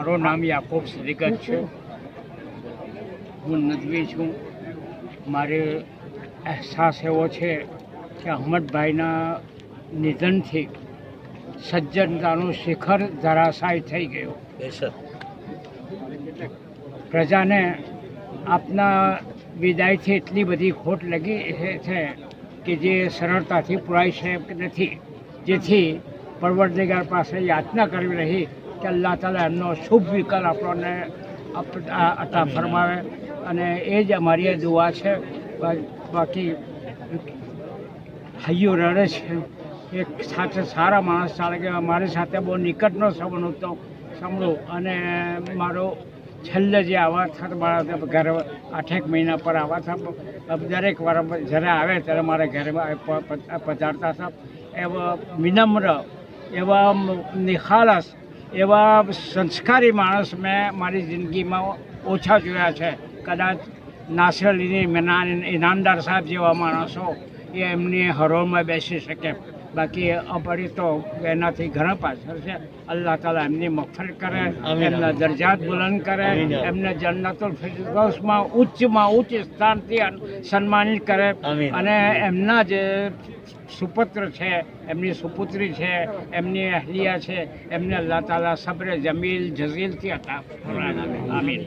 મારું નામ યાકૂબ સિદ્દીક છે. હું નદવી છું. મારે અહેસાસ એવો છે કે અહમદભાઈના નિધનથી સજ્જનતાનું શિખર ધરાશાયી થઈ ગયું. પ્રજાને આપના વિદાયથી એટલી બધી ખોટ લગી છે કે જે સરળતાથી પુરાઈ શકે નથી, જેથી પરવરદિગાર પાસે યાચના કરવી રહી કે અલ્લાહ તાલા એમનો શુભ વિકલ્પ આપણને અતા ફરમાવે, અને એ જ અમારી દુઆ છે. બાકી હૈયો રડે છે. એક સાથે સારા માણસ ચાલે કે મારી સાથે બહુ નિકટનો સંબંધ હતો સાંભળું, અને મારો છેલ્લે જે આવા થતા મારા ઘરે 8 મહિના પર આવા હતા, દરેક વાર જ્યારે આવે ત્યારે મારા ઘરે પધારતા હતા. એવા વિનમ્ર, એવા નિખાલસ, એવા સંસ્કારી માણસ મેં મારી જિંદગીમાં ઓછા જોયા છે. કદાચ નાસિર અલી ઇનામદાર સાહેબ જેવા માણસો એ એમની હરોળમાં બેસી શકે, બાકી અમારી તો એનાથી ઘણા પાછળ છે. અલ્લાહ તાલા એમની મગફરત કરે, એમના દરજાત બુલંદ કરે, એમને જન્નતુલ ફિરદૌસમાં ઉચ્ચ સ્થાનથી સન્માનિત કરે, અને એમના જે સુપુત્ર છે, એમની સુપુત્રી છે, એમની અહલિયા છે, એમને અલ્લાહ તાલા સબ્ર જમીલ જઝીલથી હતા. આમીન.